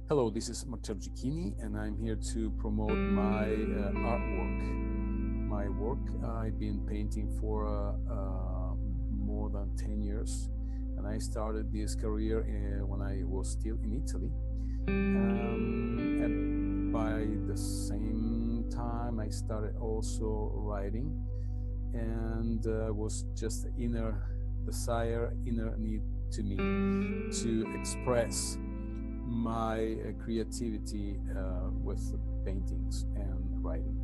Hello, this is Marcello Cicchini, and I'm here to promote my artwork. My work, I've been painting for more than 10 years, and I started this career when I was still in Italy. And by the same time, I started also writing, and was just inner desire, inner need to me to express my creativity with paintings and writing.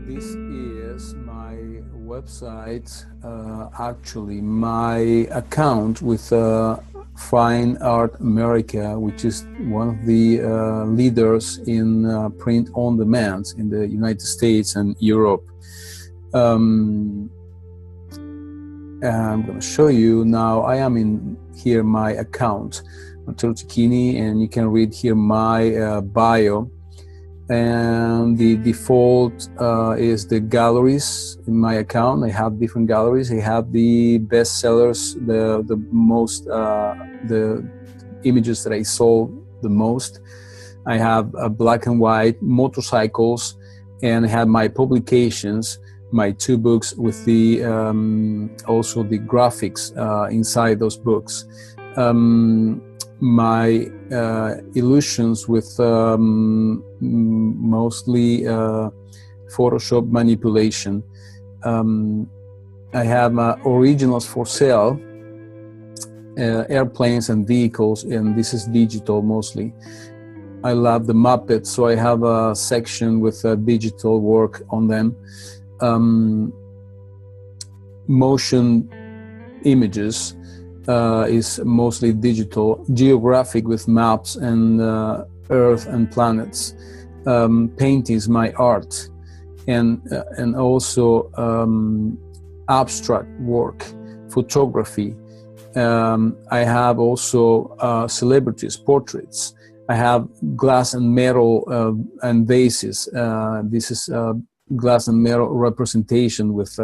This is my website, actually my account with Fine Art America, which is one of the leaders in print on demand in the United States and Europe. I'm going to show you now. I am in here my account, Marcello Cicchini, and you can read here my bio. And the default is the galleries in my account. I have different galleries. I have the bestsellers, the most the images that I sold the most. I have black and white motorcycles, and I have my publications. My two books with the also the graphics inside those books. My illusions with mostly Photoshop manipulation. I have originals for sale, airplanes and vehicles, and this is digital mostly. I love the Muppets, so I have a section with digital work on them. Motion images is mostly digital, geographic with maps and Earth and planets. Painting is my art, and also abstract work, photography. I have also celebrities, portraits. I have glass and metal and vases. This is glass and metal representation with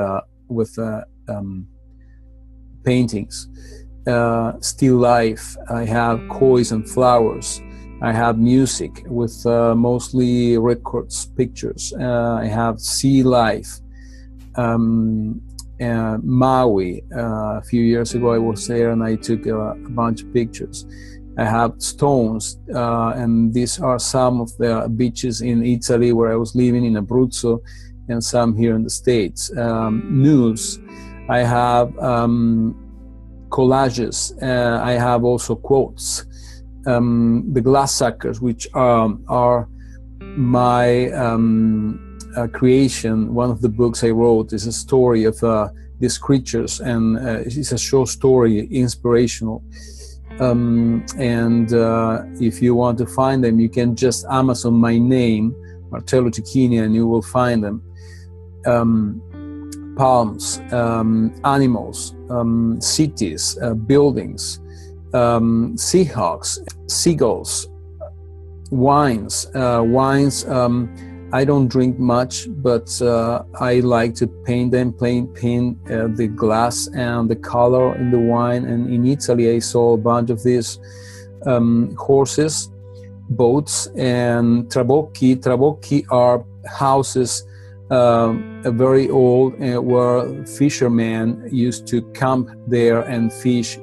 paintings. Still life. I have koi and flowers. I have music with mostly records, pictures. I have sea life. Maui. A few years ago I was there and I took a bunch of pictures. I have stones, and these are some of the beaches in Italy where I was living in Abruzzo, and some here in the States. News. I have collages. I have also quotes. The glass suckers, which are my creation. One of the books I wrote is a story of these creatures, and it's a short story, inspirational. If you want to find them, you can just Amazon my name, Marcello Cicchini, and you will find them. Palms, animals, cities, buildings, seahawks, seagulls, wines. I don't drink much, but I like to paint them, paint the glass and the color in the wine. And in Italy, I saw a bunch of these horses, boats, and trabocchi. Trabocchi are houses, very old, where fishermen used to camp there and fish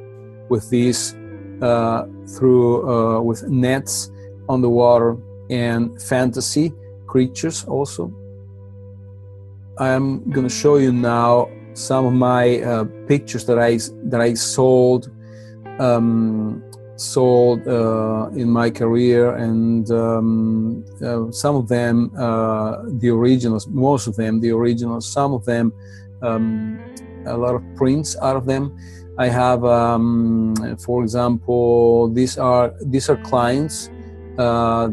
with these with nets on the water, and fantasy creatures also. I'm going to show you now some of my pictures that I sold in my career, and some of them the originals, most of them the originals, some of them a lot of prints out of them. I have for example, these are clients.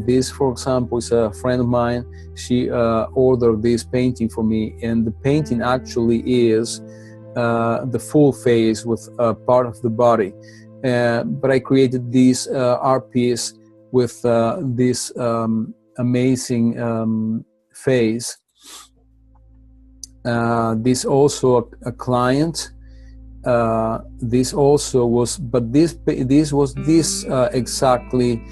This, for example, is a friend of mine. She ordered this painting for me, and the painting actually is the full face with part of the body. But I created this art piece with this amazing face. This also a client. This also was, but this was this exactly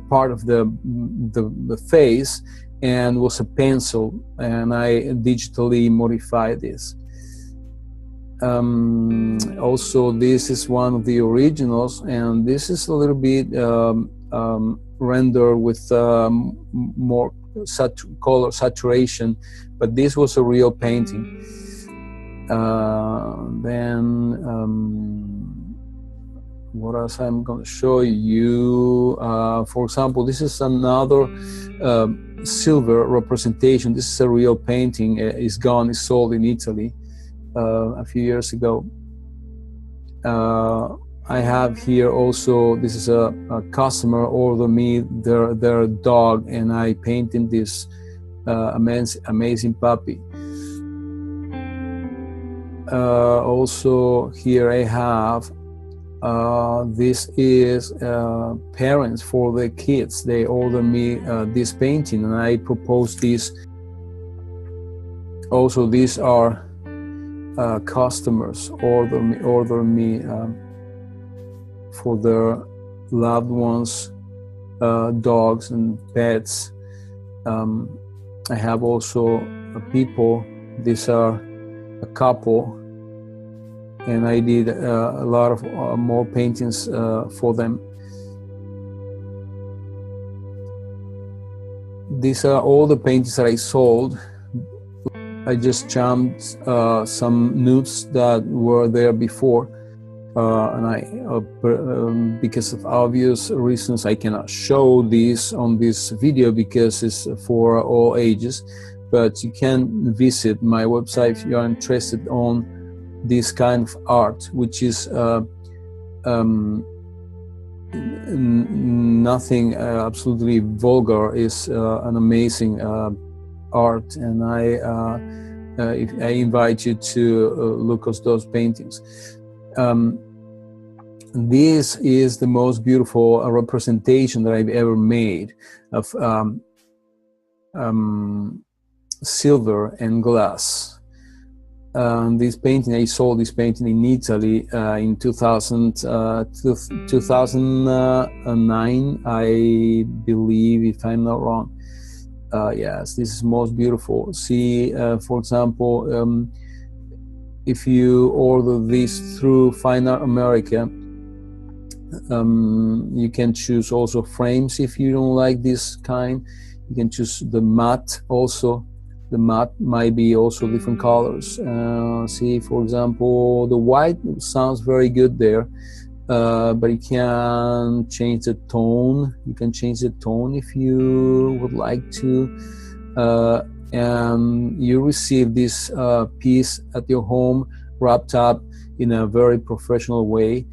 part of the face, and was a pencil, and I digitally modified this. Also, this is one of the originals, and this is a little bit rendered with more color saturation, but this was a real painting. Then what else I'm going to show you? For example, this is another silver representation. This is a real painting. It's gone. It's sold in Italy a few years ago. I have here also, this is a customer ordered me their dog, and I painted this amazing puppy. Also here I have, this is parents for the kids. They ordered me this painting, and I proposed this. Also, these are customers order me for their loved ones, dogs and pets. I have also people. These are a couple, and I did a lot of more paintings for them. These are all the paintings that I sold. I just jumped some nudes that were there before, and because of obvious reasons, I cannot show this on this video because it's for all ages. But you can visit my website if you are interested on this kind of art, which is nothing absolutely vulgar. Is an amazing art, and I invite you to look at those paintings. This is the most beautiful representation that I've ever made of silver and glass. This painting, I sold this painting in Italy in 2009, I believe, if I'm not wrong. Yes, this is most beautiful. See, for example, if you order this through Fine Art America, you can choose also frames if you don't like this kind. You can choose the matte also. The matte might be also different colors. See, for example, the white sounds very good there, but you can change the tone. You can change the tone if you would like to. And you receive this piece at your home, wrapped up in a very professional way.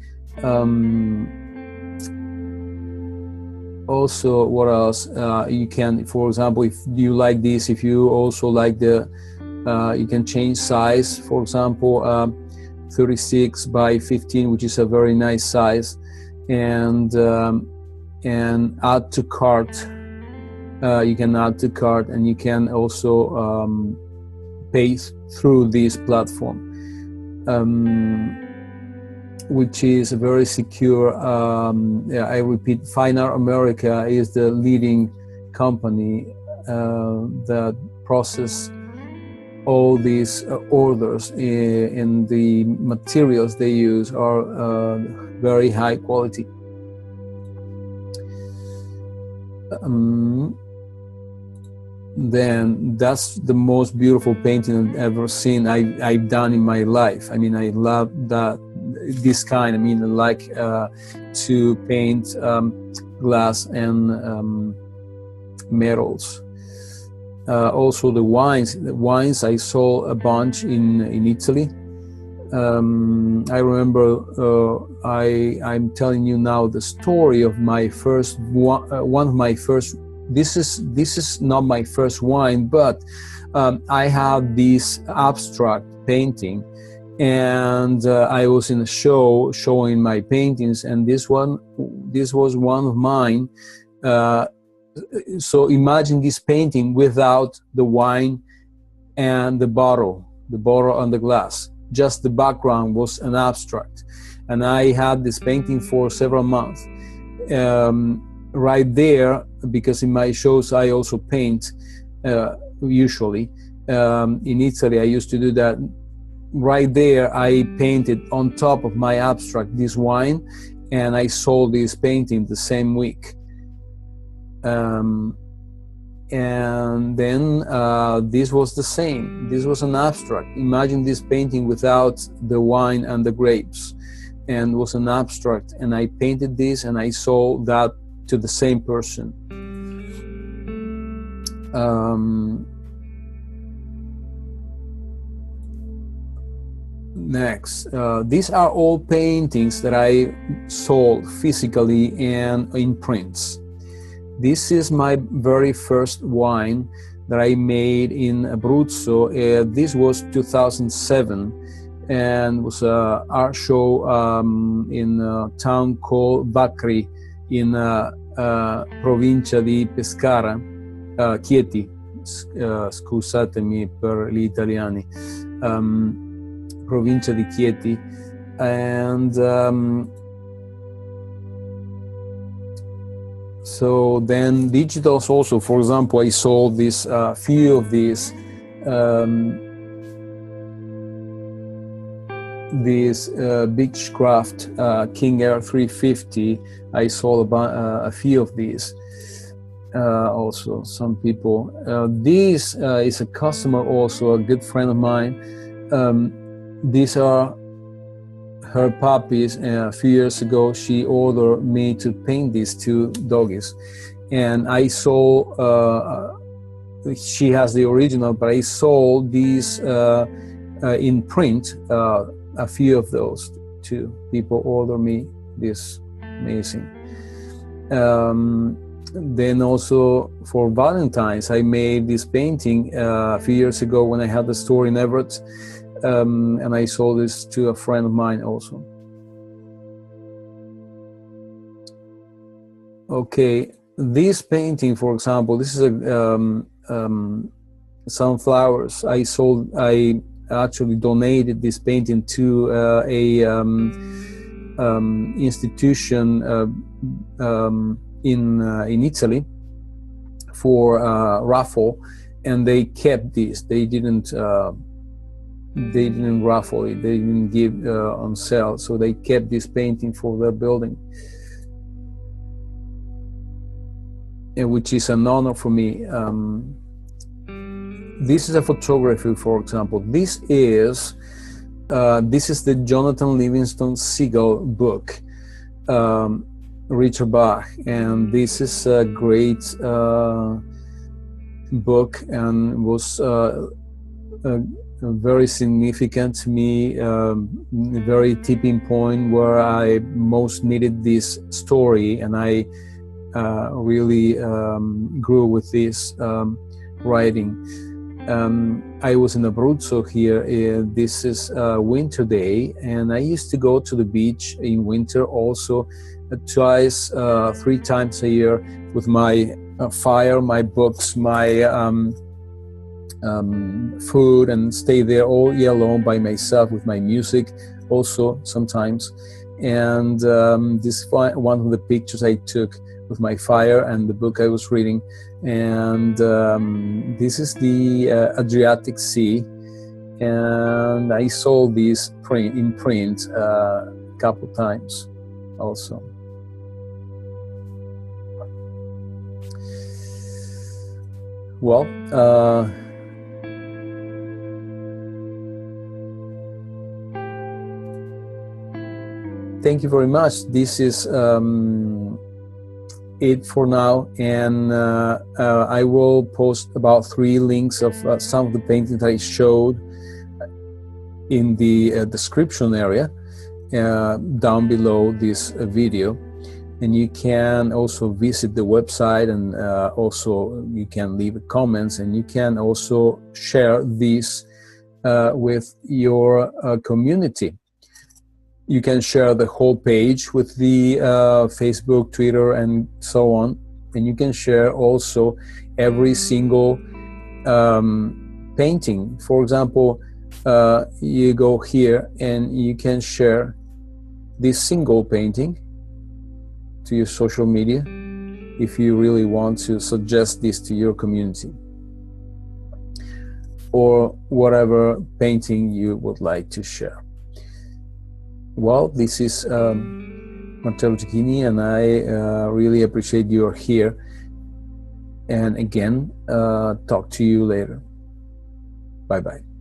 Also, what else? You can, for example, if you like this, if you also like the, you can change size. For example, 36 by 15, which is a very nice size, and add to cart. You can add to cart, and you can also pay through this platform, which is very secure. I repeat, Fine Art America is the leading company that process all these orders, and the materials they use are very high quality. Then that's the most beautiful painting I've ever seen. I've done in my life. I mean, I love this kind. I mean, I like to paint glass and metals. Also the wines I saw a bunch in Italy. I remember I'm telling you now the story of my first one of my first. This is not my first wine, but I have this abstract painting, and I was in a show showing my paintings, and this was one of mine. So imagine this painting without the wine and the bottle and the glass. just the background was an abstract. And I had this painting for several months. Right there, because in my shows I also paint usually. In Italy I used to do that. Right there I painted on top of my abstract this wine, and I sold this painting the same week. And then this was the same. This was an abstract. Imagine this painting without the wine and the grapes, and was an abstract, and I painted this and I sold that to the same person. Next, these are all paintings that I sold physically and in prints. This is my very first wine that I made in Abruzzo. This was 2007, and was an art show in a town called Bacri in provincia di Pescara, Chieti, scusatemi per gli italiani, provincia di Chieti. And so then digitals also, for example, I sold this few of these Beechcraft King Air 350. I sold a few of these. Also, some people. This is a customer, also a good friend of mine. These are her puppies. A few years ago, she ordered me to paint these two doggies, and I sold. She has the original, but I sold these in print. A few of those too. People order me this. Amazing. Then also for Valentine's, I made this painting a few years ago when I had the store in Everett, and I sold this to a friend of mine also. Okay, this painting, for example, this is a sunflowers. I actually donated this painting to a institution in Italy for raffle, and they kept this. They didn't raffle it. They didn't give on sale, so they kept this painting for their building, and which is an honor for me. This is a photography, for example. This is the Jonathan Livingston Seagull book, Richard Bach, and this is a great book, and was very significant to me, a very tipping point where I most needed this story, and I really grew with this writing. I was in Abruzzo here. This is a winter day, and I used to go to the beach in winter also twice, 3 times a year with my fire, my books, my food, and stay there all year long by myself with my music also sometimes. And this one of the pictures I took with my fire and the book I was reading. And this is the Adriatic Sea, and I sold this in print a couple times also. Well, thank you very much. This is it for now, and I will post about 3 links of some of the paintings I showed in the description area down below this video, and you can also visit the website, and also you can leave comments, and you can also share this with your community. You can share the whole page with the Facebook, Twitter, and so on. And you can share also every single painting. For example, you go here and you can share this single painting to your social media if you really want to suggest this to your community, or whatever painting you would like to share. Well, this is Marcello Cicchini, and I really appreciate you're here. And again, talk to you later. Bye-bye.